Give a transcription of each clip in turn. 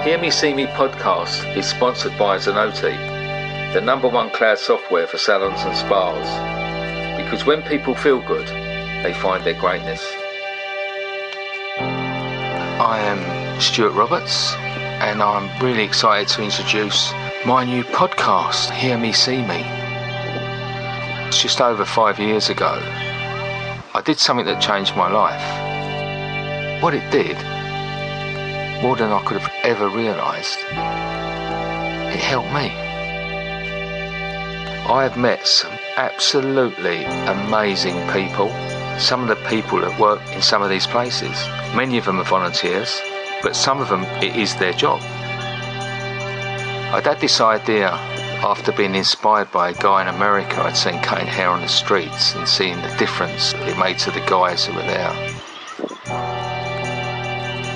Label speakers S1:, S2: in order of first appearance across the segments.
S1: Hear Me See Me podcast is sponsored by Zenoti, the #1 cloud software for salons and spas. Because when people feel good, they find their greatness. I am Stuart Roberts, and I'm really excited to introduce my new podcast, Hear Me See Me. It's just over 5 years ago. I did something that changed my life. What it did, more than I could have ever realised, it helped me. I have met some absolutely amazing people. Some of the people that work in some of these places, many of them are volunteers, but some of them it is their job. I'd had this idea after being inspired by a guy in America I'd seen cutting hair on the streets and seeing the difference it made to the guys who were there.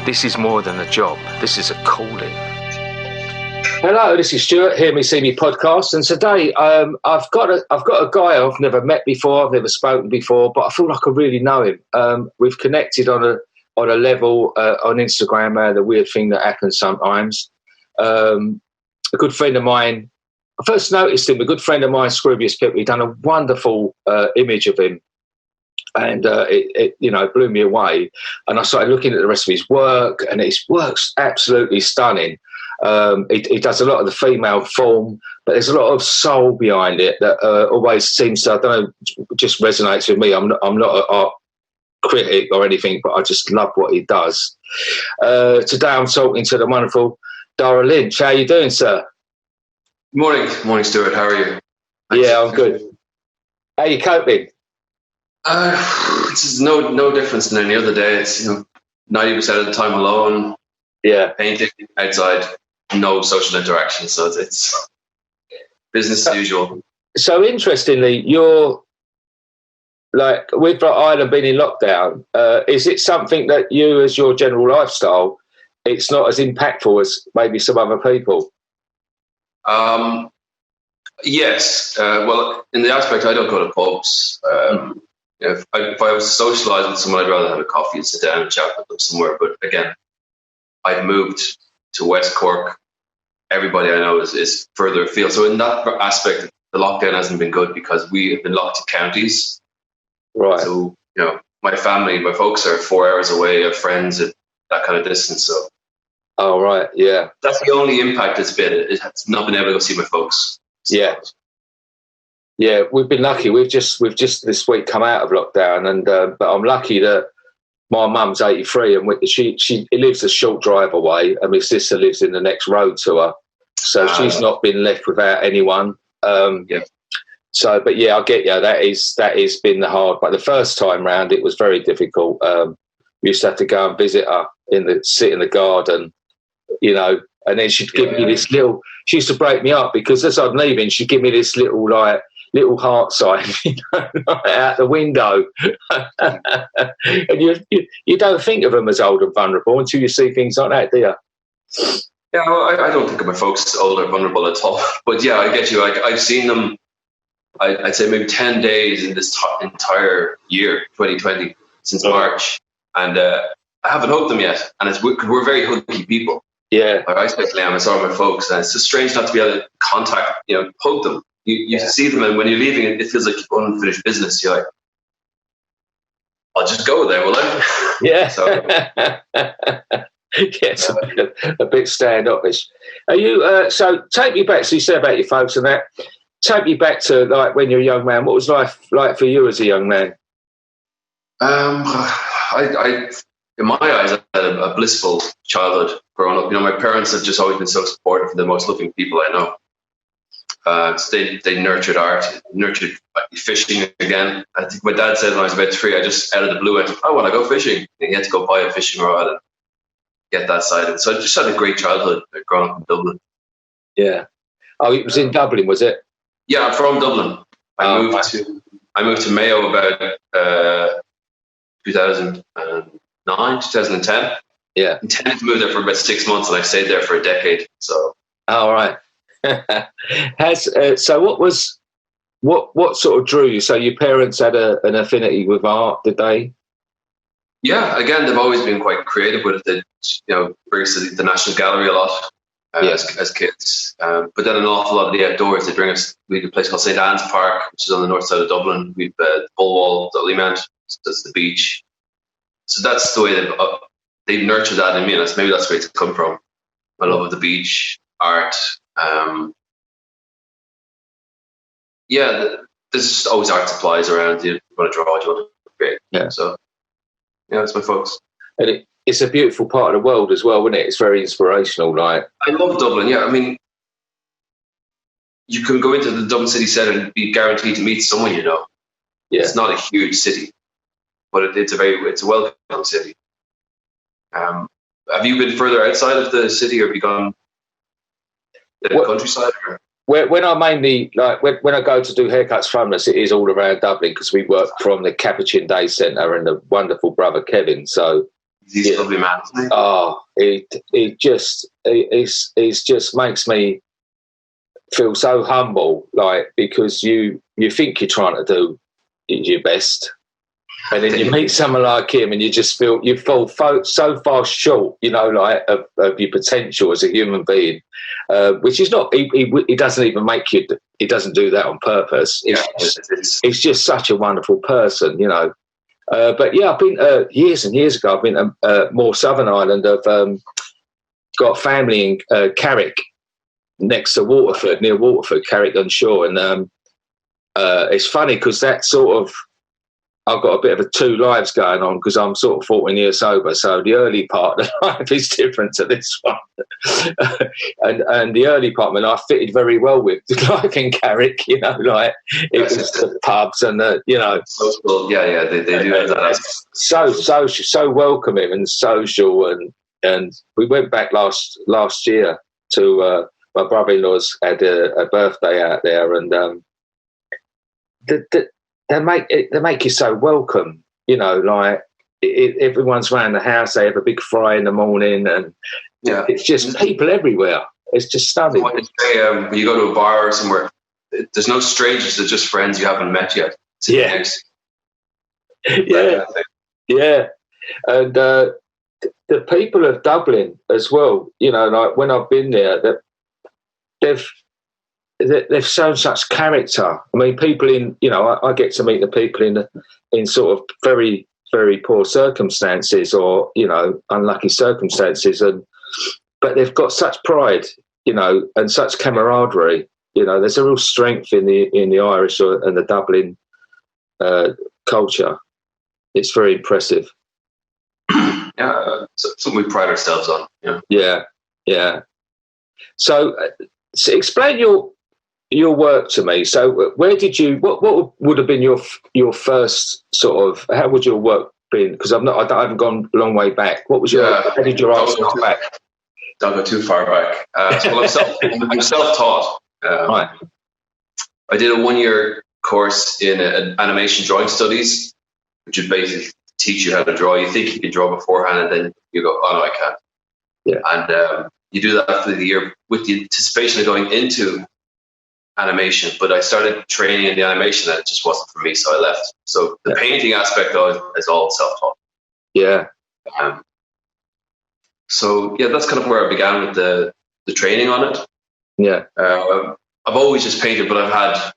S1: This is more than a job. This is a calling. Hello, this is Stuart, Hear Me See Me podcast, and today I've got a guy I've never met before, I've never spoken before, but I feel like I really know him. We've connected on a level on Instagram, the weird thing that happens sometimes. A good friend of mine, I first noticed him. A good friend of mine, Scroobius Pip, he'd done a wonderful image of him. And it blew me away. And I started looking at the rest of his work, and his work's absolutely stunning. He does a lot of the female form, but there's a lot of soul behind it that always seems to, I don't know, just resonates with me. I'm not an art critic or anything, but I just love what he does. Today I'm talking to the wonderful Daire Lynch. How are you doing, sir?
S2: Morning, Stuart. How are you?
S1: Yeah, I'm good. How are you coping?
S2: This is no difference than any other day. It's 90% of the time alone.
S1: Yeah,
S2: painting outside, no social interaction. So it's business as usual.
S1: So interestingly, you're like with Ireland being in lockdown. Is it something that you, as your general lifestyle, it's not as impactful as maybe some other people?
S2: Yes. Well, in the aspect, I don't go to pubs. If I was to socialise with someone, I'd rather have a coffee and sit down and chat with them somewhere. But again, I've moved to West Cork. Everybody I know is further afield. So in that aspect, the lockdown hasn't been good because we have been locked to counties.
S1: Right.
S2: So, my family, my folks are 4 hours away, have friends at that kind of distance. So.
S1: Oh, right. Yeah.
S2: That's the only impact it's been. It's not been able to go see my folks. So.
S1: Yeah. Yeah, we've been lucky. We've just this week come out of lockdown, and but I'm lucky that my mum's 83 and she lives a short drive away, and my sister lives in the next road to her, so she's not been left without anyone.
S2: Yeah.
S1: So, but yeah, I get you. That is been the hard. But the first time round, it was very difficult. We used to have to go and visit her sit in the garden, and then she'd give me this little. She used to break me up because as I'm leaving, she'd give me this little heart sign, out the window. And you don't think of them as old and vulnerable until you see things like that, do you?
S2: Yeah, well, I don't think of my folks as old or vulnerable at all. But yeah, I get you. I've seen them, I'd say maybe 10 days in this entire year, 2020, since March. And I haven't hugged them yet. And we're very huggy people.
S1: Yeah.
S2: Like I especially am. I saw my folks. And it's just strange not to be able to contact, hug them. You see them, and when you're leaving, it feels like you've unfinished business. You're like, I'll just go there, will I?
S1: Yeah.
S2: So,
S1: yes, a bit standoffish. Are you? So take me back. So you said about your folks and that. Take me back to like when you're a young man. What was life like for you as a young man?
S2: I in my eyes, I had a blissful childhood growing up. My parents have just always been so supportive and the most loving people I know. They nurtured art, nurtured fishing again. I think my dad said when I was about 3, I just out of the blue went, I want to go fishing. And he had to go buy a fishing rod and get that side of it. So I just had a great childhood growing up in Dublin.
S1: Yeah. Oh, it was in Dublin, was it?
S2: Yeah, I'm from Dublin. I moved to Mayo about 2009, 2010.
S1: Yeah.
S2: Intended to move there for about 6 months, and I've stayed there for a decade. So.
S1: All right. So what sort of drew you? So your parents had an affinity with art, did they?
S2: Yeah, again, they've always been quite creative with it. They, bring us to the National Gallery a lot as kids. But then an awful lot of the outdoors, they bring us. We have a place called St. Anne's Park, which is on the north side of Dublin. We've the Bullwall, the Limount, that's the beach. So that's the way they've nurtured that in me, and maybe that's where it's come from. My love of the beach, art. There's always art supplies around. You want to draw, you want to create.
S1: Yeah.
S2: So, that's my focus.
S1: And it's a beautiful part of the world as well, isn't it? It's very inspirational. Like,
S2: I love Dublin. Yeah, I mean, you can go into the Dublin city centre and be guaranteed to meet someone you know. Yeah. It's not a huge city, but it's a welcoming city. Have you been further outside of the city, or have you gone to the countryside? Or?
S1: When I mainly, like, when I go to do haircuts from us, it is all around Dublin, because we work from the Capuchin Day Centre and the wonderful brother Kevin. So
S2: he's a lovely man, isn't he?
S1: Oh, it just makes me feel so humble, like, because you think you're trying to do your best, and then you meet someone like him, and you just feel you fall so far short, like of your potential as a human being, which is not. He doesn't even make you. He doesn't do that on purpose. It's just such a wonderful person, But yeah, I've been years and years ago. I've been more Southern Ireland. I've got family in Carrick, next to Waterford, near Waterford, Carrick on Shore, and it's funny because that sort of. I've got a bit of a two lives going on, because I'm sort of 14 years sober. So the early part of life is different to this one. and the early part, when I fitted very well with life in Carrick, like it was the pubs and
S2: social. Yeah, they do have that.
S1: So welcoming and social, and we went back last year to my brother-in-law's had a birthday out there, and They make you so welcome, like everyone's around the house. They have a big fry in the morning, and it's just people everywhere. It's just stunning.
S2: When you go to a bar or somewhere, there's no strangers. They're just friends you haven't met yet.
S1: Yeah, and the people of Dublin as well. Like when I've been there, that they've shown such character. I mean, people in, I get to meet the people in sort of very, very poor circumstances, or, unlucky circumstances. But they've got such pride, and such camaraderie. There's a real strength in the Irish and the Dublin culture. It's very impressive.
S2: Yeah, something we pride ourselves on.
S1: Yeah. So explain your work to me. So where did you? What would have been your first sort of? How would your work been? Because I haven't gone a long way back. What was your? How did your art start back?
S2: Don't go too far back. I'm self-taught.
S1: Right.
S2: I did a 1-year course in animation drawing studies, which would basically teach you how to draw. You think you can draw beforehand, and then you go, "Oh no, I can't."
S1: Yeah.
S2: And you do that for the year with the anticipation of going into animation, but I started training in the animation and it just wasn't for me, so I left. So the painting aspect of it is all self-taught.
S1: Yeah.
S2: That's kind of where I began with the training on it.
S1: Yeah.
S2: I've always just painted, but I've had,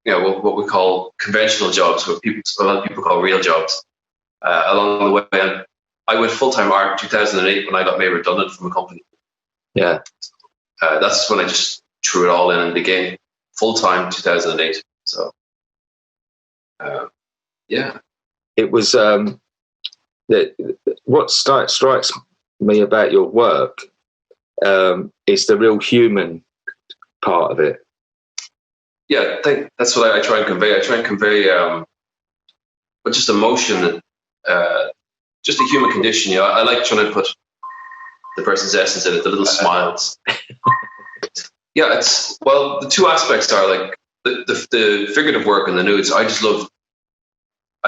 S2: what we call conventional jobs, what a lot of people call real jobs, along the way. And I went full-time art in 2008 when I got made redundant from a company.
S1: Yeah.
S2: That's when I just threw it all in and began full-time 2008. So,
S1: it was what strikes me about your work is the real human part of it.
S2: Yeah, I think that's what I try and convey. I try and convey just emotion and just a human condition. I like trying to put the person's essence in it, the little smiles. Yeah, the two aspects are like the figurative work and the nudes. I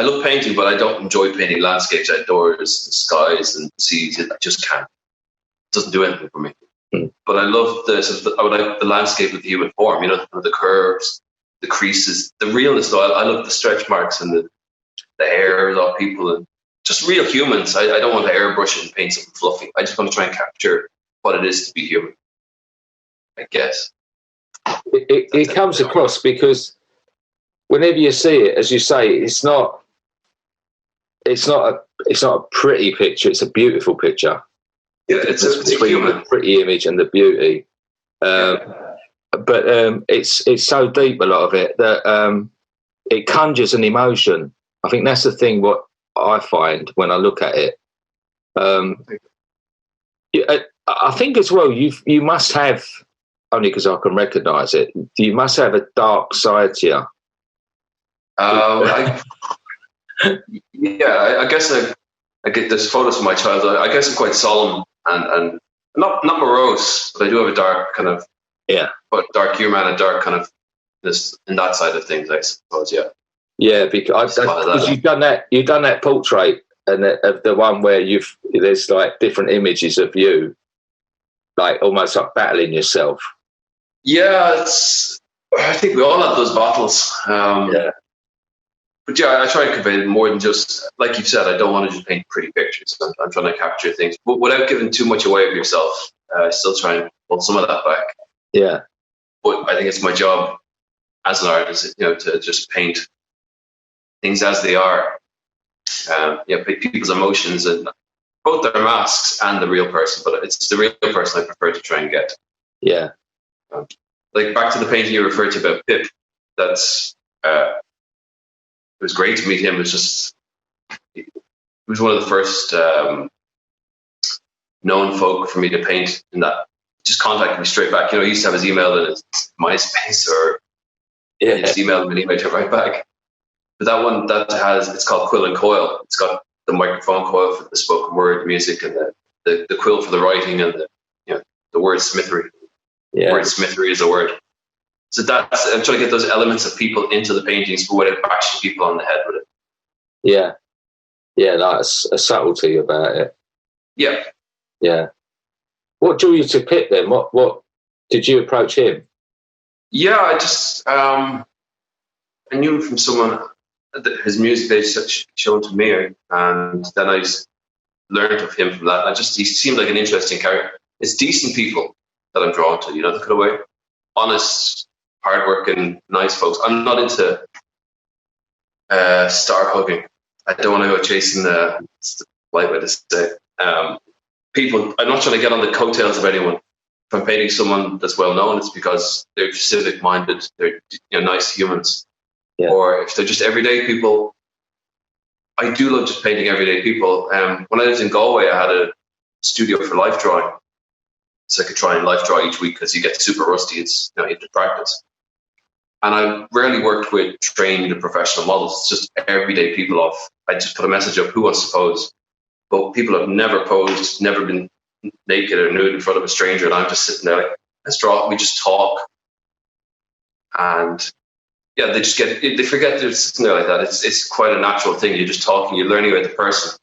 S2: love painting, but I don't enjoy painting landscapes outdoors and skies and seas. I just can't. It doesn't do anything for me. But I love I would like the landscape with the human form, the curves, the creases, the realness though. I love the stretch marks and the hairs of people, and just real humans. I don't want to airbrush and paint something fluffy. I just want to try and capture what it is to be human, I guess.
S1: It comes across because whenever you see it, as you say, it's not a pretty picture. It's a beautiful picture.
S2: Yeah, it's a human.
S1: The pretty image and the beauty. But it's so deep, a lot of it, that it conjures an emotion. I think that's the thing. What I find when I look at it, I think as well, you must have, only because I can recognise it, you must have a dark side to you.
S2: I guess I get this photos from my childhood. I guess I'm quite solemn and not morose, but I do have a dark kind of dark humour and a dark kind of this in that side of things, I suppose. Yeah,
S1: because you've done that portrait and the one where there's like different images of you, like almost like battling yourself.
S2: Yeah, I think we all have those battles. But I try and convey more than just, like you've said, I don't want to just paint pretty pictures. I'm trying to capture things, but without giving too much away of yourself. I still try and pull some of that back.
S1: Yeah.
S2: But I think it's my job as an artist, to just paint things as they are. People's emotions and both their masks and the real person, but it's the real person I prefer to try and get.
S1: Yeah.
S2: Like back to the painting you referred to about Pip, that's... it was great to meet him. It was one of the first known folk for me to paint, in that just contacted me straight back. He used to have his email in his MySpace, or he just emailed me an email to write back. But that one, it's called Quill and Coil. It's got the microphone coil for the spoken word music, and the quill for the writing, and the word smithery.
S1: Yeah.
S2: Word smithery is a word. So I'm trying to get those elements of people into the paintings, but without bashing people on the head with it.
S1: Yeah. Yeah, that's a subtlety about it.
S2: Yeah.
S1: Yeah. What drew you to Pip then? What did you approach him?
S2: Yeah, I just I knew him from someone, his music they'd shown to me, and then I just learned of him from that. He seemed like an interesting character. It's decent people that I'm drawn to, the kind of way. Honest, hardworking, nice folks. I'm not into star hugging. I don't want to go chasing the light way to say. People. I'm not trying to get on the coattails of anyone. If I'm painting someone that's well known, it's because they're civic minded. They're nice humans. Yeah. Or if they're just everyday people. I do love just painting everyday people. When I lived in Galway, I had a studio for life drawing. So I could try and life draw each week because you get super rusty. It's you have to practice. And I rarely worked with trained professional models. It's just everyday people I just put a message up, who wants to pose? But people have never posed, never been naked or nude in front of a stranger. And I'm just sitting there like, let's draw. We just talk. And they just they forget they're sitting there like that. It's quite a natural thing. You're just talking, you're learning about the person,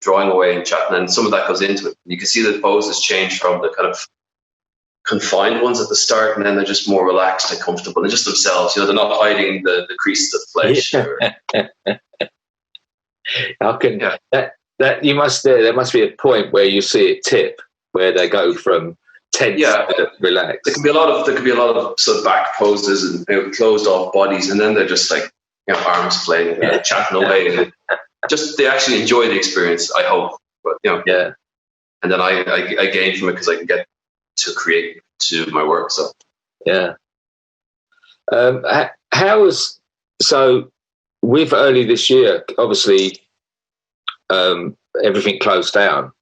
S2: drawing away and chatting. And some of that goes into it. You can see the poses change from the kind of confined ones at the start, and then they're just more relaxed and comfortable and just themselves. They're not hiding the creases of flesh.
S1: There must be a point where you see it tip, where they go from tense to relaxed.
S2: There could be a lot of sort of back poses and closed off bodies, and then they're just like arms flaying, chatting away. And just they actually enjoy the experience. I hope, but and then I gain from it because I can get to create to my work. So
S1: so with early this year, obviously everything closed down.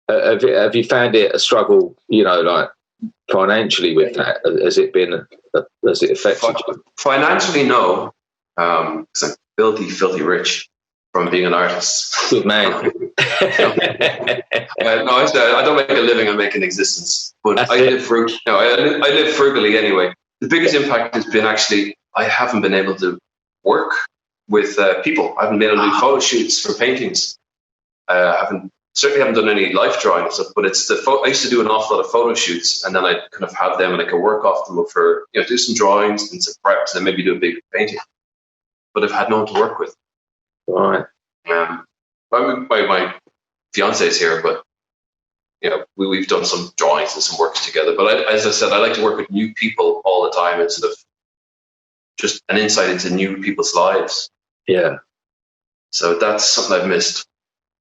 S1: Have you found it a struggle, like financially with that? Has it affected you?
S2: Financially, no, because I'm filthy rich from being an artist.
S1: Good man.
S2: I don't make a living, I make an existence. But I live frugally anyway. The biggest impact has been actually I haven't been able to work with people. I haven't been able to do photo shoots for paintings. Certainly haven't done any life drawing and stuff, but it's I used to do an awful lot of photo shoots, and then I'd kind of have them and I could work off them for, do some drawings and some preps and then maybe do a big painting. But I've had no one to work with.
S1: Right.
S2: my fiance is here, but we've done some drawings and some works together. But as I said, I like to work with new people all the time and sort of just an insight into new people's lives.
S1: Yeah.
S2: So that's something I've missed.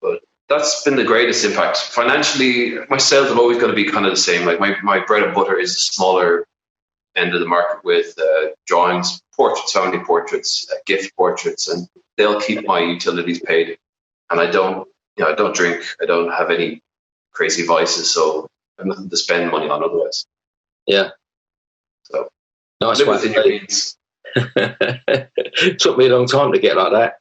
S2: But that's been the greatest impact. Financially, my sales have always got to be kind of the same. Like my bread and butter is the smaller end of the market with drawings, portraits, family portraits, gift portraits, and they'll keep my utilities paid. And I don't drink. I don't have any crazy vices, so I have nothing to spend money on otherwise.
S1: Yeah.
S2: So
S1: nice
S2: live within your means.
S1: Took me a long time to get like that.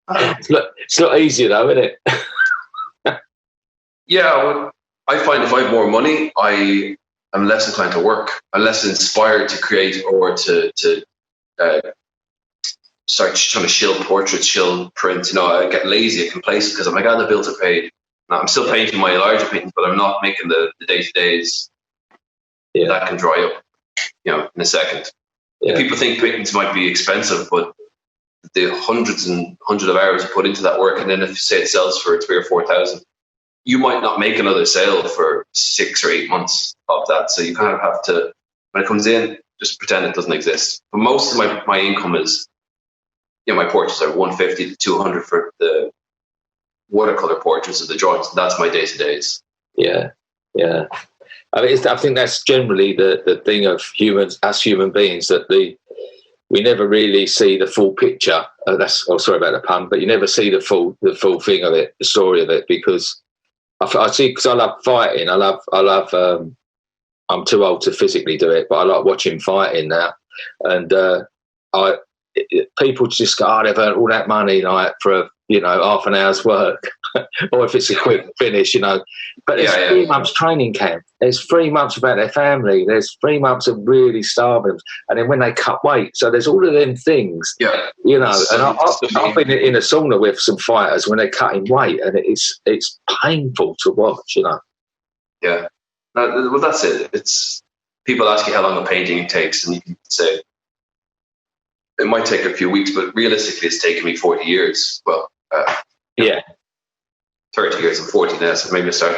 S1: It's not easy though, is it?
S2: Yeah, well, I find if I have more money, I am less inclined to work. I'm less inspired to create or to start trying to shill portraits, shill prints. I get lazy, I complacent because I'm like, the bills are paid. Now, I'm still painting my larger paintings, but I'm not making the day-to-days. Yeah. That can dry up, in a second. Yeah. People think paintings might be expensive, but the hundreds of hours you put into that work, and then if you say it sells for 3,000 or 4,000, you might not make another sale for 6 or 8 months of that. So you kind of have to, when it comes in, just pretend it doesn't exist. But most of my income is, my portraits are 150 to 200 for the watercolor portraits of the drawings. That's my day-to-days. Yeah, yeah. I think that's generally the thing of humans, as human beings, that we never really see the full picture. Sorry about the pun, but you never see the full thing of it, the story of it, because I see, because I love fighting. I love. I'm too old to physically do it, but I like watching fighting now, and people just go, they've earned all that money like for half an hour's work, or if it's a quick finish, But there's 3 months training camp. There's 3 months about their family. There's 3 months of really starving, and then when they cut weight, so there's all of them things. Yeah, And I've been in a sauna with some fighters when they're cutting weight, and it's painful to watch. Yeah, well, that's it. It's people ask you how long a painting takes, and you can say it might take a few weeks, but realistically, it's taken me 40 years. Well, 30 years and 40 now, so maybe I start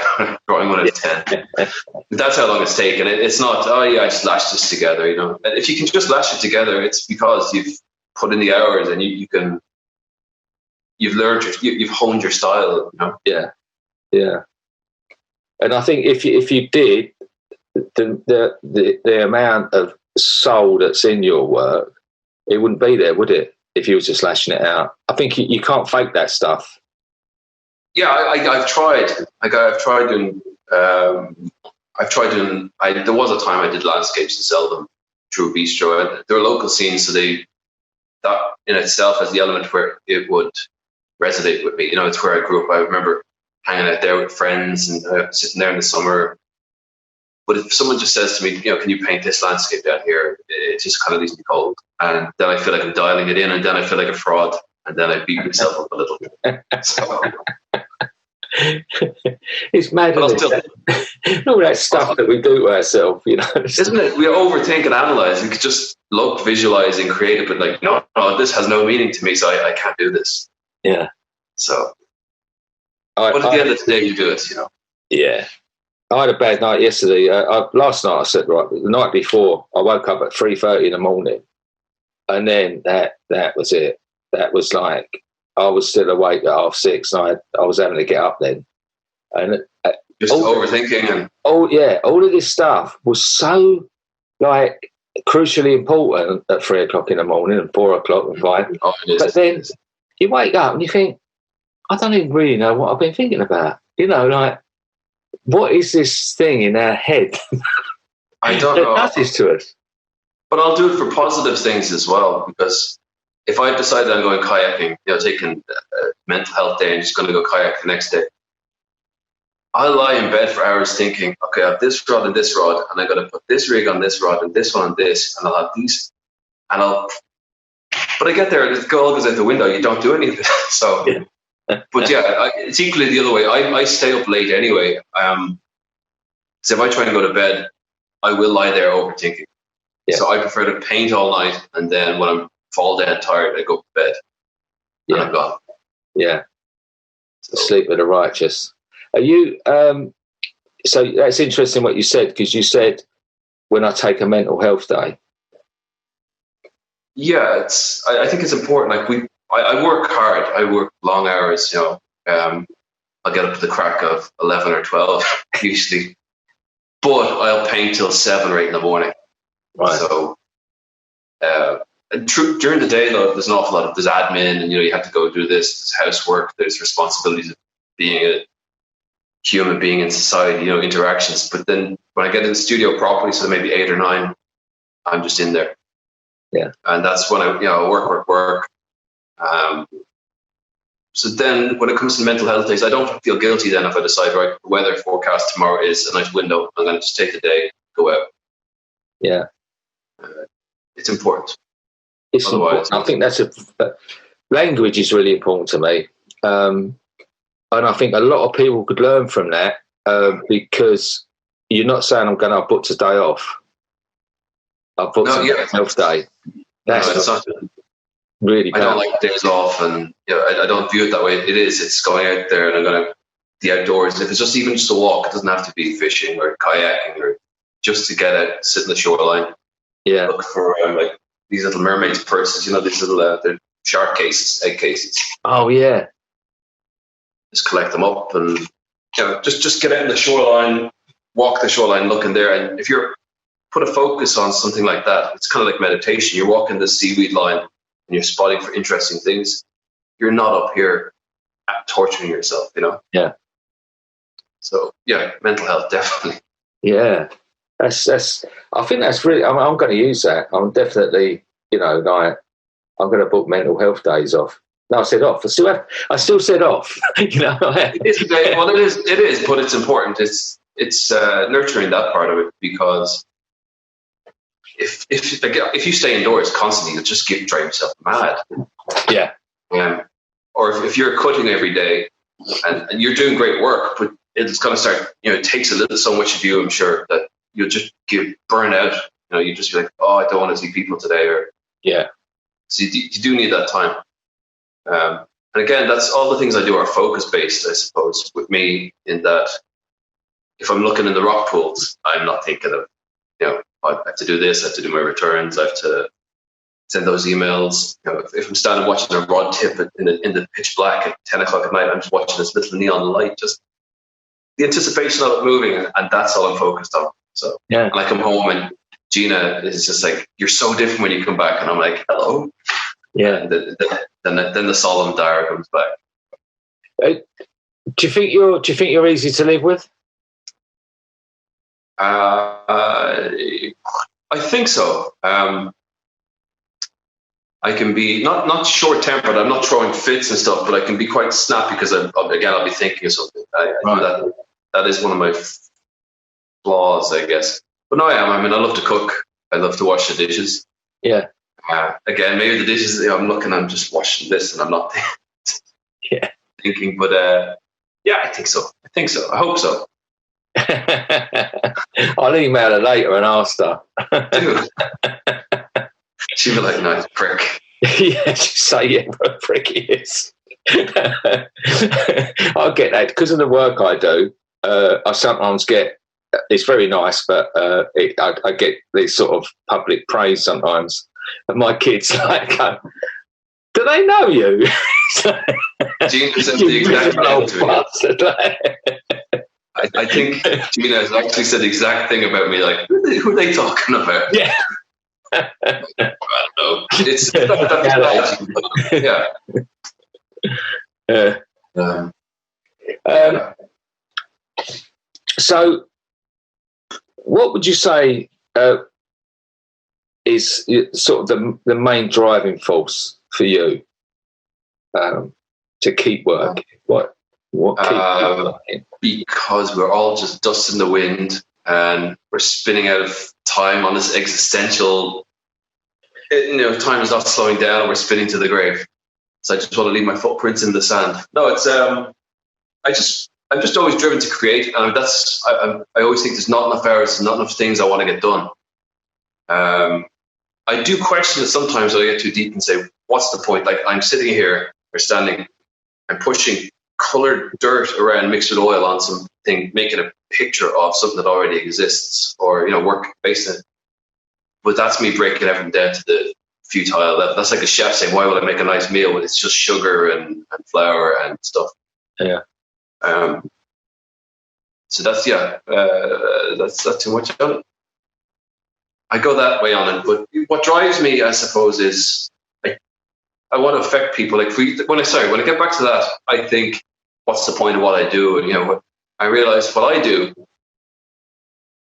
S2: drawing one at 10. But that's how long it's taken. It's not, I just lashed this together, And if you can just lash it together, it's because you've put in the hours and you've learned, you've honed your style,
S1: Yeah, yeah. And I think if you did, the amount of soul that's in your work, it wouldn't be there, would it? If you were just lashing it out. I think you can't fake that stuff.
S2: Yeah, I've tried. I've tried doing. There was a time I did landscapes and sell them through a bistro. They're local scenes, so that in itself has the element where it would resonate with me. It's where I grew up. I remember hanging out there with friends and sitting there in the summer. But if someone just says to me, can you paint this landscape down here? It just kind of leaves me cold. And then I feel like I'm dialing it in, and then I feel like a fraud, and then I beat myself up a little bit. So.
S1: It's mad. All that stuff that we do to ourselves,
S2: Isn't it? We overthink and analyze. We could just look, visualize, and create it, but no, this has no meaning to me, so I can't do this.
S1: Yeah.
S2: So. But at the end of the day, you do it,
S1: Yeah. I had a bad night yesterday. Last night I said, right, the night before I woke up at 3:30 in the morning, and then that was it. That was like I was still awake at 6:30, and I was having to get up then. And
S2: just overthinking and
S1: all of this stuff was so like crucially important at 3:00 in the morning and 4:00 and 5. But then you wake up and you think, I don't even really know what I've been thinking about. Like, what is this thing in our head?
S2: I don't know.
S1: That does this to us.
S2: But I'll do it for positive things as well, because if I decide that I'm going kayaking, taking a mental health day and just going to go kayak the next day, I'll lie in bed for hours thinking, okay, I have this rod and this rod, and I'm going to put this rig on this rod and this one on this, and I'll have these, but I get there, it all goes out the window. You don't do any of it. So. Yeah. But it's equally the other way. I stay up late anyway. So if I try to go to bed, I will lie there overthinking. Yeah. So I prefer to paint all night, and then when I fall dead tired, I go to bed. and I'm gone.
S1: Yeah. So. Sleep of the righteous. Are you, so that's interesting what you said, because you said, when I take a mental health day.
S2: Yeah, I think it's important. Like I work hard. I work long hours, you know. I'll get up to the crack of 11 or 12 usually, but I'll paint till 7 or 8 in the morning.
S1: Right.
S2: So, during the day though, there's an awful lot of, there's admin, and, you know, you have to go do this, there's housework, there's responsibilities of being a human being in society, you know, interactions. But then when I get in the studio properly, so maybe 8 or 9, I'm just in there.
S1: Yeah.
S2: And that's when I, you know, work. So then when it comes to mental health days, I don't feel guilty then if I decide, right, the weather forecast tomorrow is a nice window, I'm going to just take the day, go out.
S1: Yeah.
S2: It's important.
S1: It's important. I think language is really important to me. And I think a lot of people could learn from that, because you're not saying I'm going to book today off. I've booked a health day. That's really bad.
S2: I don't like days off, and, you know, I don't view it that way. It's going out there, and I'm going to the outdoors. If it's just a walk, it doesn't have to be fishing or kayaking, or just to get out, sit in the shoreline.
S1: Yeah.
S2: Look for like these little mermaids purses, you know, these little they're shark cases, egg cases.
S1: Oh yeah.
S2: Just collect them up, and, you know, just get out in the shoreline, walk the shoreline, looking there, and if you're put a focus on something like that, it's kind of like meditation. You're walking the seaweed line and you're spotting for interesting things. You're not up here torturing yourself, you know?
S1: Yeah.
S2: So yeah, mental health, definitely.
S1: Yeah. That's I think that's really, I'm going to use that. I'm definitely, you know, like, I'm going to book mental health days off. No, I said off. I still said off. You know.
S2: It is, but it's important. It's nurturing that part of it, because if you stay indoors constantly, you'll just drive yourself mad.
S1: Yeah.
S2: Or if you're cutting every day and you're doing great work, but it's going to start, you know, it takes so much of you, I'm sure, that you'll just burn out. You know, you just be like, oh, I don't want to see people today. Or
S1: yeah.
S2: So you do need that time. And again, that's all the things I do are focus based, I suppose, with me, in that if I'm looking in the rock pools, I'm not thinking of, you know, I have to do this, I have to do my returns, I have to send those emails. You know, if I'm standing watching a rod tip in the pitch black at 10 o'clock at night, I'm just watching this little neon light, just the anticipation of it moving, and that's all I'm focused on. So
S1: yeah.
S2: And I come home and Gina is just like, you're so different when you come back, and I'm like, hello.
S1: Yeah.
S2: And then the solemn Daire comes back.
S1: Do you think you're easy to live with?
S2: I think so. I can be not short-tempered. I'm not throwing fits and stuff, but I can be quite snappy, because I'll be thinking of something. That is one of my flaws, I guess. But no, I am. I mean, I love to cook. I love to wash the dishes.
S1: Yeah.
S2: Again, maybe the dishes, you know, I'm just washing this, and I'm not thinking. But yeah, I think so. I hope so.
S1: I'll email her later and ask her.
S2: She'll be like, nice prick.
S1: Yeah, just say, yeah, what a prick he is. I get that because of the work I do. I sometimes get, it's very nice, but I get this sort of public praise sometimes. And my kids like, do they know you?
S2: Gina said the exact thing to me. I think Gina has actually said the exact thing about me, like, who are they talking about?
S1: Yeah.
S2: I don't know. It's yeah.
S1: So, what would you say is sort of the main driving force for you to keep working? What keeps you working?
S2: Because we're all just dust in the wind, and we're spinning out of time on this existential, you know, time is not slowing down, and we're spinning to the grave. So I just want to leave my footprints in the sand. No, it's I'm just always driven to create, and I always think there's not enough hours, not enough things I want to get done. I do question it sometimes when I get too deep and say, what's the point? Like, I'm sitting here are standing and pushing coloured dirt around mixed with oil on something, making a picture of something that already exists, or work based on it. But that's me breaking everything down to the futile level. That's like a chef saying, "Why would I make a nice meal when it's just sugar and flour and stuff?"
S1: Yeah.
S2: So that's too much on it. I go that way on it, but what drives me, I suppose, is I want to affect people. Like when I get back to that, I think, what's the point of what I do? And I realize what I do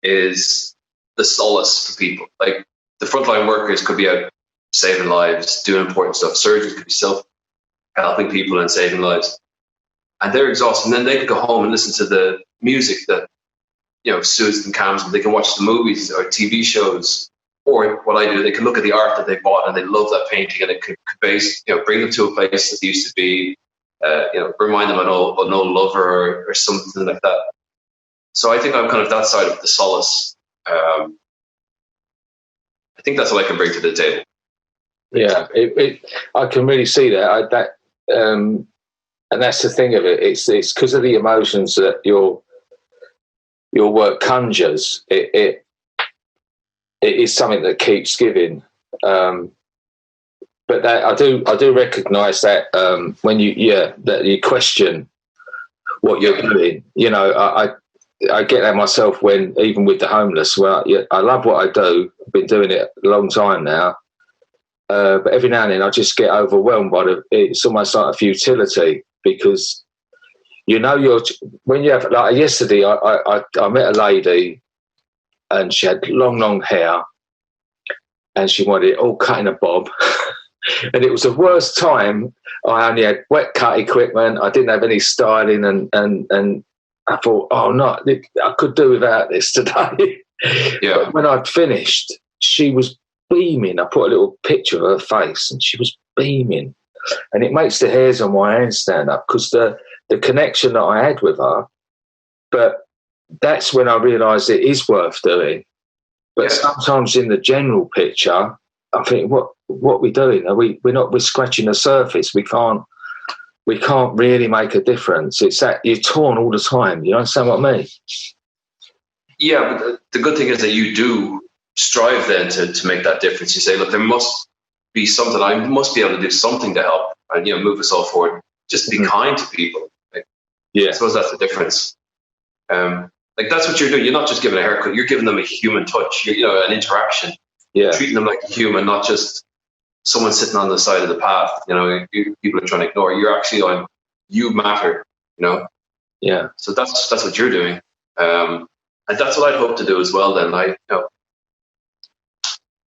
S2: is the solace for people. Like the frontline workers could be out saving lives, doing important stuff. Surgeons could be helping people and saving lives, and they're exhausted. And then they could go home and listen to the music that soothes and calms them. They can watch the movies or TV shows. Or what I do, they can look at the art that they bought and they love that painting, and it could bring them to a place that they used to be, remind them of an old lover or something like that. So I think I'm kind of that side of the solace. I think that's what I can bring to the table.
S1: Yeah, I can really see that. And that's the thing of it. It's because of the emotions that your work conjures. It is something that keeps giving, but that I do recognise that when that you question what you're doing. I get that myself when even with the homeless. Well, I love what I do. I've been doing it a long time now, but every now and then I just get overwhelmed by it's almost like a futility, because when you have, like yesterday I met a lady. And she had long hair, and she wanted it all cut in a bob. And it was the worst time. I only had wet cut equipment. I didn't have any styling, and I thought, oh no, I could do without this today.
S2: Yeah.
S1: But when I'd finished, she was beaming. I put a little picture of her face, and she was beaming. And it makes the hairs on my hands stand up, because the connection that I had with her. But that's when I realised it is worth doing. But sometimes in the general picture, I think, what are we doing? We're scratching the surface. We can't really make a difference. It's that you're torn all the time. You understand what I mean?
S2: Yeah, but the good thing is that you do strive then to make that difference. You say, look, there must be something. I must be able to do something to help and move us all forward. Just be kind to people. I suppose that's the difference. Like that's what you're doing. You're not just giving a haircut. You're giving them a human touch. An interaction. Yeah. Treating them like a human, not just someone sitting on the side of the path. People are trying to ignore. You're actually on. You matter. Yeah. So that's what you're doing, and that's what I'd hope to do as well. Then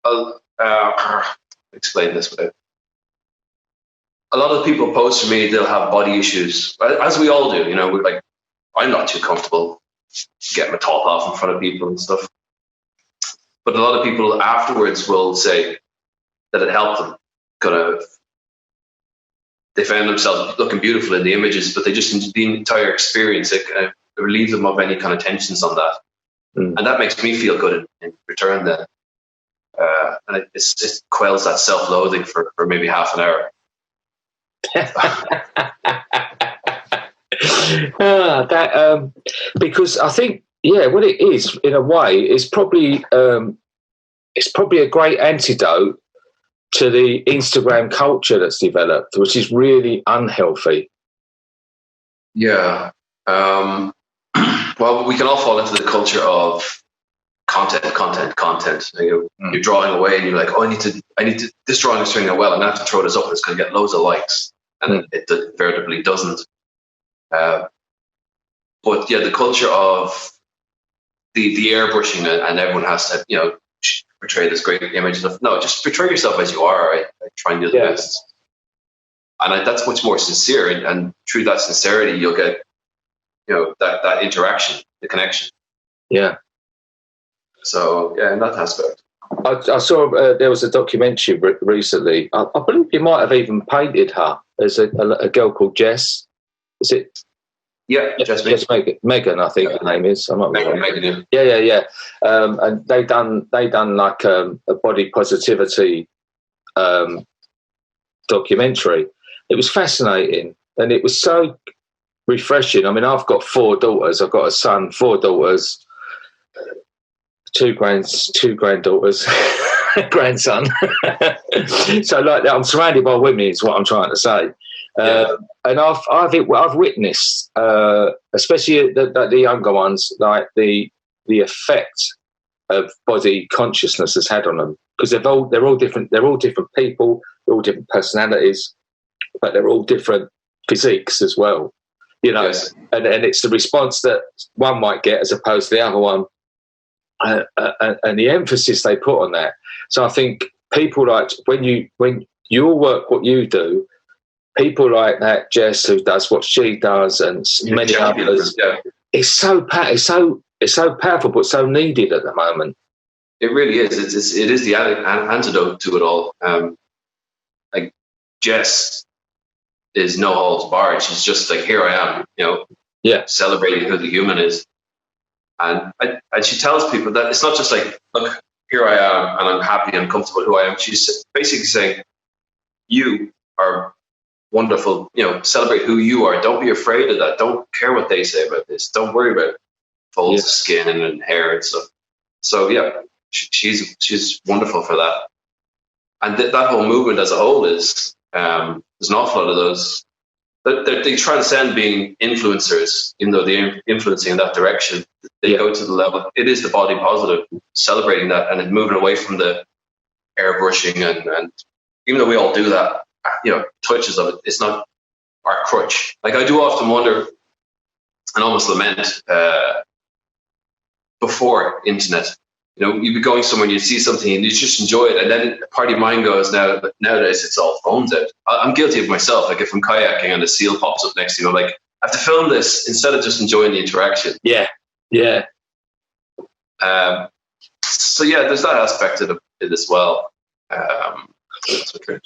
S2: I'll explain this without. A lot of people post to me. They'll have body issues, as we all do. I'm not too comfortable getting my top off in front of people and stuff. But a lot of people afterwards will say that it helped them. They found themselves looking beautiful in the images, but the entire experience, it kind of relieves them of any kind of tensions on that. And that makes me feel good in return then. And it quells that self-loathing for maybe half an hour.
S1: Because I think, what it is in a way is probably a great antidote to the Instagram culture that's developed, which is really unhealthy.
S2: Yeah. Well, we can all fall into the culture of content. You're drawing away, and you're like, oh, I need to. This drawing is turning out well. I'm gonna have to throw this up, and it's gonna get loads of likes, and it veritably doesn't. But the culture of the airbrushing, and everyone has to portray this great image of, no, just portray yourself as you are. Right? Try and do the best, and that's much more sincere. And through that sincerity, you'll get that interaction, the connection. Yeah. So in that aspect,
S1: I saw there was a documentary recently. I believe you might have even painted her as a girl called Jess. Is it?
S2: Yeah, Jess
S1: Megan, I think her name is. I'm not
S2: Megan.
S1: Yeah. And they done like a body positivity documentary, it was fascinating, and it was so refreshing. I mean, I've got 4 daughters. I've got a son, 4 daughters, 2 granddaughters, grandson. So like that, I'm surrounded by women. Is what I'm trying to say. And I've witnessed, especially the younger ones, like the effect of body consciousness has had on them, because they're all different. They're all different people. They're all different personalities, but they're all different physiques as well. You know, yes. and it's the response that one might get as opposed to the other one, and the emphasis they put on that. So I think people like when you all work what you do, people like that Jess who does what she does, and many others, it's so powerful, but so needed at the moment.
S2: It really is. It is the antidote to it all. Like Jess is no holds barred. She's just like, here I am, celebrating who the human is. And she tells people that it's not just like, look, here I am and I'm happy and comfortable who I am. She's basically saying, you are wonderful, celebrate who you are. Don't be afraid of that. Don't care what they say about this. Don't worry about folds of skin and hair and stuff. So she's wonderful for that. And that whole movement as a whole is, there's an awful lot of those. They transcend being influencers, even though they're influencing in that direction. They go to the level. It is the body positive, celebrating that, and then moving away from the airbrushing. And even though we all do that, touches of it, it's not our crutch. Like I do often wonder and almost lament before internet. You'd be going somewhere and you see something and you just enjoy it, and then part of your mind goes, nowadays it's all phones out. I'm guilty of myself. Like if I'm kayaking and a seal pops up next to you, I'm like, I have to film this instead of just enjoying the interaction.
S1: Yeah.
S2: So there's that aspect of it as well. So that's okay.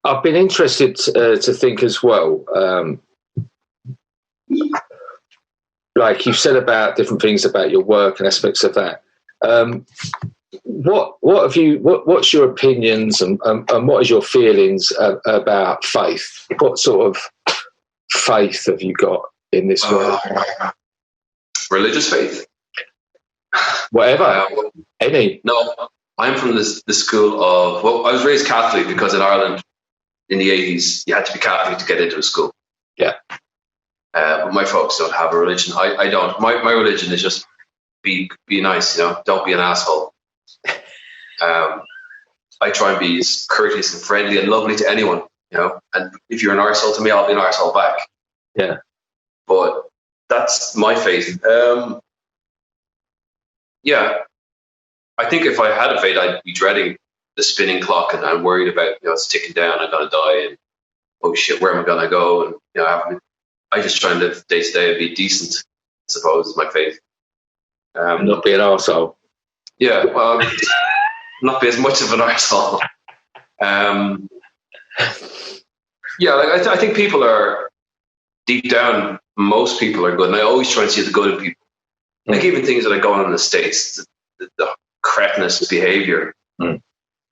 S1: I've been interested to think as well. Like you've said about different things about your work and aspects of that. What's your opinions and what is your feelings about faith? What sort of faith have you got in this world?
S2: Religious faith?
S1: Whatever. Any?
S2: No, I'm from the school of, I was raised Catholic because in Ireland in the 80s, you had to be Catholic to get into a school.
S1: Yeah.
S2: But my folks don't have a religion. I don't. My religion is just be nice, don't be an asshole. I try and be as courteous and friendly and lovely to anyone, and if you're an arsehole to me, I'll be an arsehole back.
S1: Yeah.
S2: But that's my faith. I think if I had a faith, I'd be dreading the spinning clock and I'm worried about, it's ticking down, I'm going to die, and oh shit, where am I going to go? And, I just try and live day to day and be decent, I suppose, is my faith.
S1: Not be an arsehole.
S2: Yeah, well, not be as much of an arsehole. I think people are, deep down, most people are good, and I always try and see the good in people. Like even things that are going on in the States, the cretinous behaviour of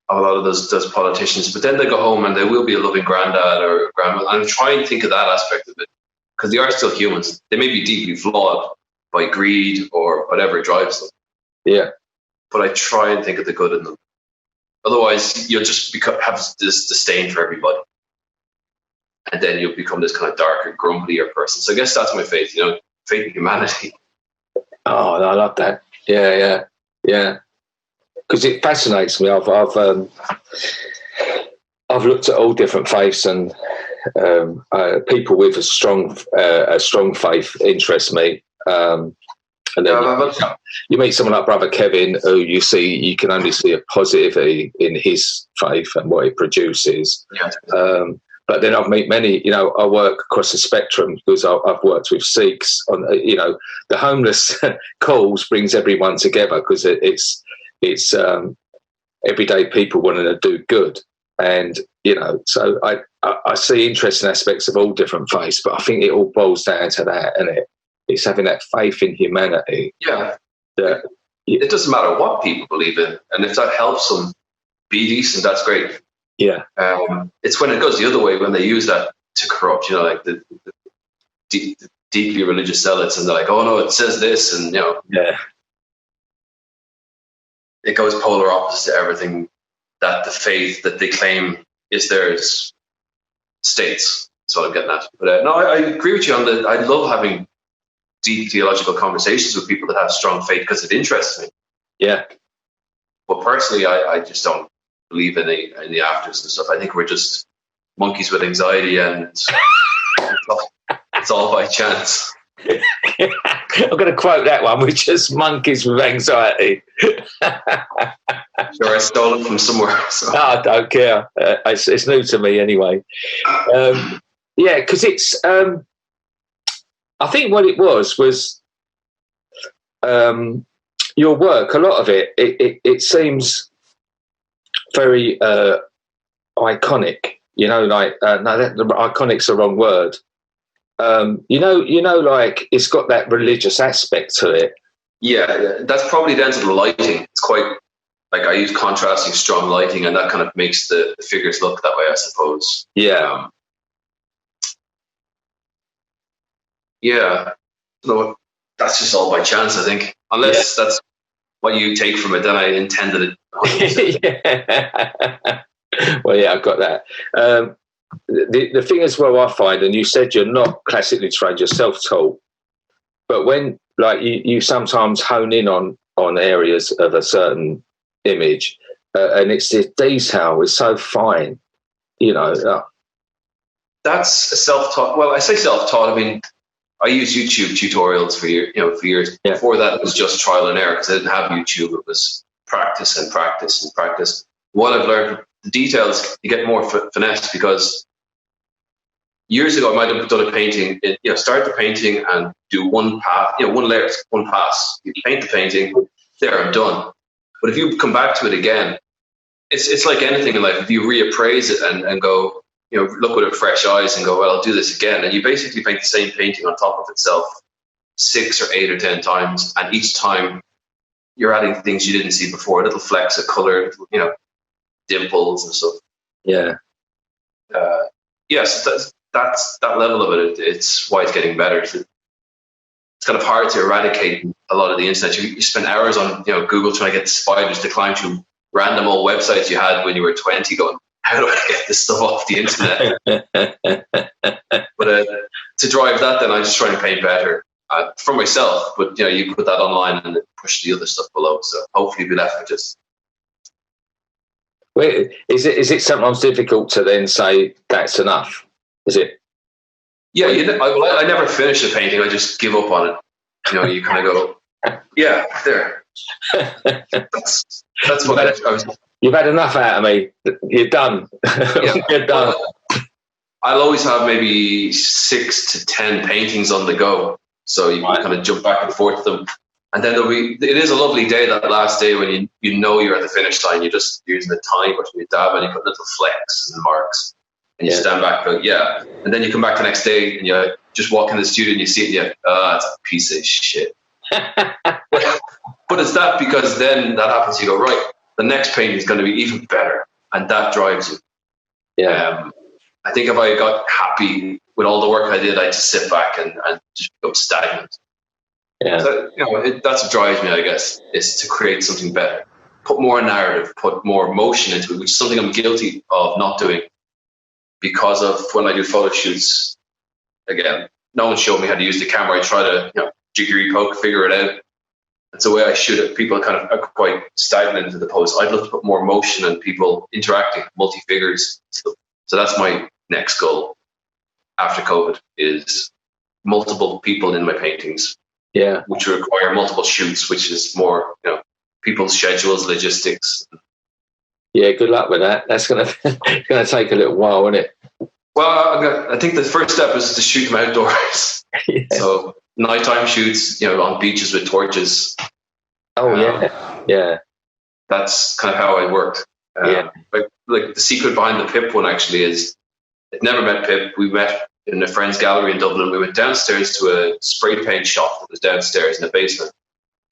S2: a lot of those politicians, but then they go home and they will be a loving granddad or grandma, and I try and think of that aspect of it, because they are still humans. They may be deeply flawed by greed or whatever drives them.
S1: Yeah.
S2: But I try and think of the good in them. Otherwise, you'll just have this disdain for everybody. And then you'll become this kind of darker, grumblier person. So I guess that's my faith, faith in humanity.
S1: Oh, I love that. Yeah. Because it fascinates me. I've looked at all different faiths, and people with a strong faith interest me. And then you meet someone like Brother Kevin, who you can only see a positivity in his faith and what it produces.
S2: Yeah.
S1: But then I've met many, I work across the spectrum because I've worked with Sikhs on, the homeless cause brings everyone together because it's everyday people wanting to do good. And, so I see interesting aspects of all different faiths, but I think it all boils down to that, isn't it? It's having that faith in humanity.
S2: Yeah. It doesn't matter what people believe in. And if that helps them be decent, that's great.
S1: Yeah.
S2: It's when it goes the other way, when they use that to corrupt, you know, like the deeply religious zealots, and they're like, oh no, it says this, and, you know,
S1: Yeah.
S2: it goes polar opposite to everything that the faith that they claim is theirs states. That's what I'm getting at. But no, I agree with you on that. I love having deep theological conversations with people that have strong faith because it interests me.
S1: Yeah.
S2: But personally, I just don't believe in the afters and stuff. I think we're just monkeys with anxiety, and it's all by chance.
S1: I'm going to quote that one. We're just monkeys with anxiety.
S2: Sure, I stole it from somewhere. So.
S1: No, I don't care. It's new to me anyway. Yeah, because it's. I think what it was your work. A lot of it seems very iconic. You know, like no, iconic's the wrong word. You know, like it's got that religious aspect to it.
S2: Yeah, that's probably down to the lighting. It's quite like I use contrasting, strong lighting, and that kind of makes the figures look that way, I suppose.
S1: Yeah.
S2: Yeah. So that's just all by chance, I think. Unless that's what you take from it, then I intended it.
S1: Yeah. Well, yeah, I've got that. The thing as well, I find, and you said you're not classically trained, you're self-taught, but when like you sometimes hone in on areas of a certain image, and it's the detail is so fine, you know.
S2: That's self-taught. Well, I say self-taught. I mean, I use YouTube tutorials for years.
S1: Yeah.
S2: Before that, it was just trial and error because I didn't have YouTube. It was practice and practice and practice. What I've learned, the details, you get more finesse because years ago I might have done a painting. Start the painting and do one pass, one layer, one pass. You paint the painting, there, I'm done. But if you come back to it again, it's like anything in life. If you reappraise it and go, look with it fresh eyes and go, well, I'll do this again. And you basically paint the same painting on top of itself 6 or 8 or 10 times. And each time you're adding things you didn't see before, little flecks of color, dimples and stuff.
S1: Yeah.
S2: Yes, that's that level of it. It's why it's getting better. It's kind of hard to eradicate a lot of the internet. You spend hours on Google trying to get spiders to climb through random old websites you had when you were 20 going, how do I get this stuff off the internet? But to drive that, then I just try and paint better for myself. But you put that online and push the other stuff below. So hopefully be left with just.
S1: Wait, is it sometimes difficult to then say that's enough? Is it?
S2: Yeah, I never finish a painting. I just give up on it. You kind of go, yeah, there. That's what I was.
S1: You've had enough out of me. You're done.
S2: Yeah.
S1: You're done.
S2: I'll always have maybe 6 to 10 paintings on the go. So you can kind of jump back and forth to them. And then it is a lovely day, that last day when you're at the finish line. You're just using the tiny brush and you dab and you put little flecks and marks. And you stand back and go, yeah. And then you come back the next day and you just walk in the studio and you see it and you're, it's a piece of shit. But it's that because then that happens, you go, right, the next painting is going to be even better. And that drives you.
S1: Yeah.
S2: I think if I got happy with all the work I did, I'd just sit back and just become stagnant.
S1: Yeah.
S2: So, that's what drives me, I guess, is to create something better. Put more narrative, put more emotion into it, which is something I'm guilty of not doing because of when I do photo shoots. Again, no one showed me how to use the camera. I try to, jiggery poke, figure it out. It's the way I shoot it. People kind of are quite stagnant into the pose. I'd love to put more emotion and people interacting, multi-figures. So that's my next goal after COVID is multiple people in my paintings.
S1: Yeah.
S2: Which require multiple shoots, which is more, people's schedules, logistics.
S1: Yeah, good luck with that. That's going to take a little while, isn't it?
S2: Well, I think the first step is to shoot them outdoors.
S1: Yeah.
S2: So nighttime shoots, on beaches with torches.
S1: Oh, yeah.
S2: That's kind of how I worked. Like the secret behind the Pip one actually is, I'd never met Pip. We met in a friend's gallery in Dublin. We went downstairs to a spray paint shop that was downstairs in the basement.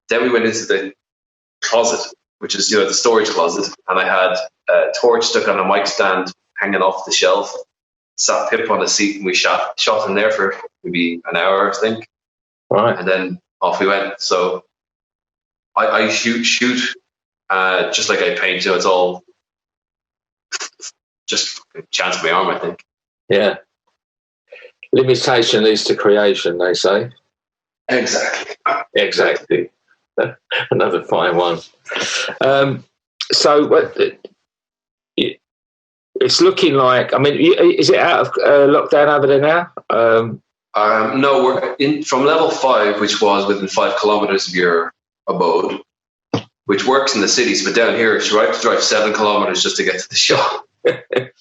S2: Then we went into the closet, which is, the storage closet. And I had torch stuck on a mic stand hanging off the shelf. Sat Pip on a seat and we shot him there for maybe an hour, I think.
S1: Right.
S2: And then off we went. So I shoot just like I paint. It's all just a chance of my arm, I think.
S1: Yeah. Limitation leads to creation, they say. Exactly. Another fine one. So it's looking like, I mean, is it out of lockdown over there now?
S2: No, we're in from level 5, which was within 5 kilometers of your abode, which works in the cities, but down here, you have to drive 7 kilometers just to get to the shop.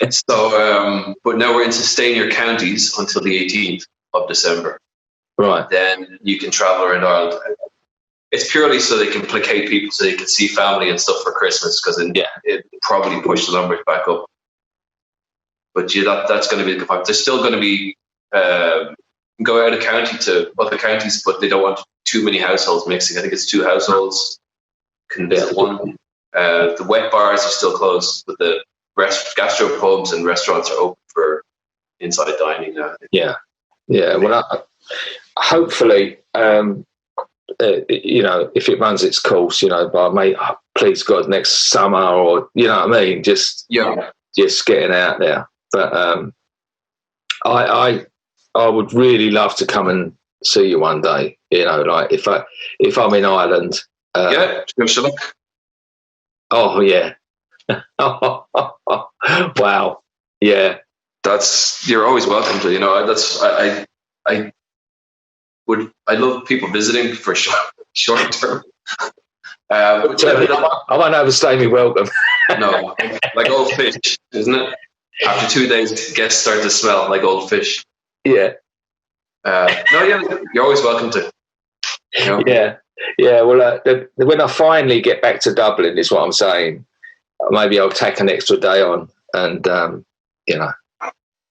S2: So, but now we're in sustainer counties until the 18th of December.
S1: Right.
S2: Then you can travel around Ireland. It's purely so they can placate people, so they can see family and stuff for Christmas, because it probably pushed the numbers back up. But that's going to be the fact. There's still going to be go out of county to other counties, but they don't want too many households mixing. I think it's 2 households can visit one. The wet bars are still closed, but the gastro pubs and restaurants are open for inside dining now.
S1: Yeah. Well, hopefully, if it runs its course, by please God, next summer, or just getting out there. But I would really love to come and see you one day. Like if I'm in Ireland.
S2: Sure.
S1: Oh yeah. Wow. Yeah.
S2: You're always welcome to. I love people visiting for short term.
S1: I won't overstay me welcome.
S2: No, like old fish, isn't it? After 2 days, guests start to smell like old fish.
S1: Yeah.
S2: You're always welcome to.
S1: Yeah. Well, when I finally get back to Dublin, is what I'm saying. Maybe I'll take an extra day on, and I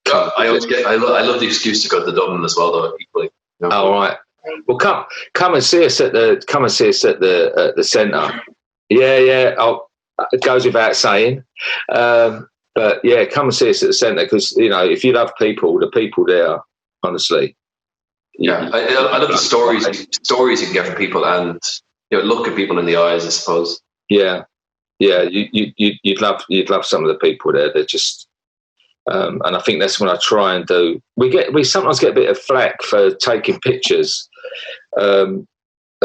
S2: love the excuse to go to Dublin as well, though. Equally.
S1: All right. Well, come and see us at the centre. Yeah. It goes without saying, but yeah, come and see us at the centre, because if you love people, the people there, honestly.
S2: Yeah, I love the stories you can get from people, and look at people in the eyes, I suppose.
S1: Yeah. You'd love some of the people there. They're just. And I think that's what I try and do. We sometimes get a bit of flack for taking pictures, and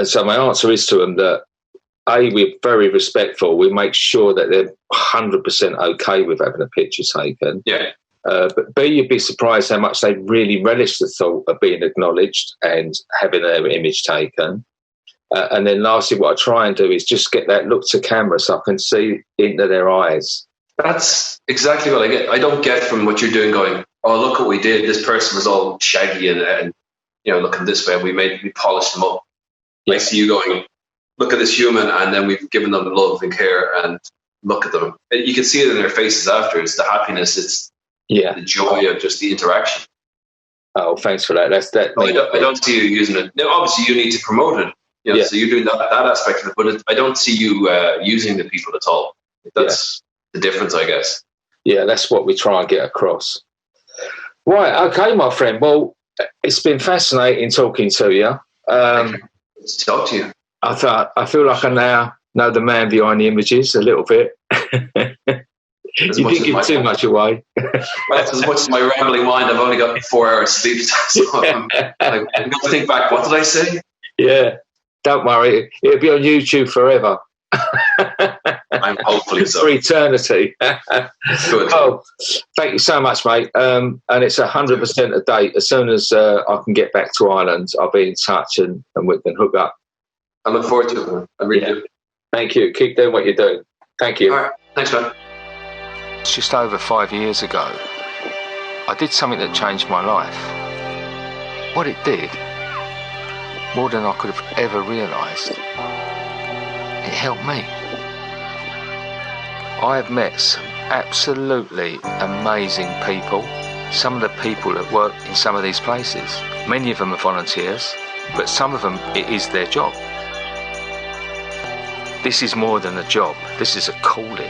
S1: so my answer is to them that we're very respectful. We make sure that they're 100% okay with having a picture taken.
S2: Yeah.
S1: But B, you'd be surprised how much they really relish the thought of being acknowledged and having their image taken. And then lastly, what I try and do is just get that look to camera so I can see into their eyes.
S2: That's exactly what I get. I don't get from what you're doing going, oh, look what we did. This person was all shaggy and looking this way. We polished them up. Yeah. I see you going, look at this human, and then we've given them love and care, and look at them. And you can see it in their faces after. It's the happiness. It's the joy of just the interaction.
S1: Oh, thanks for that.
S2: I don't see you using it. Now, obviously, you need to promote it. So you're doing that aspect of it, but I don't see you using the people at all. That's the difference, I guess.
S1: Yeah, that's what we try and get across. Right, okay, my friend. Well, it's been fascinating talking to you.
S2: Let's talk to you.
S1: I feel like I now know the man behind the images a little bit. You didn't give too much away.
S2: That's as much as my rambling mind. I've only got 4 hours sleep, so I'm going to think back. What did I say?
S1: Yeah, don't worry. It'll be on YouTube forever.
S2: I'm hopefully so.
S1: For eternity.
S2: Good.
S1: Oh, thank you so much, mate. And it's 100% a date. As soon as I can get back to Ireland, I'll be in touch and we can hook up.
S2: I look forward to it, man. I really do.
S1: Thank you. Keep doing what you're doing. Thank you.
S2: All right. Thanks, man.
S1: It's just over 5 years ago, I did something that changed my life. What it did, more than I could have ever realised, it helped me. I have met some absolutely amazing people, some of the people that work in some of these places. Many of them are volunteers, but some of them, it is their job. This is more than a job, this is a calling.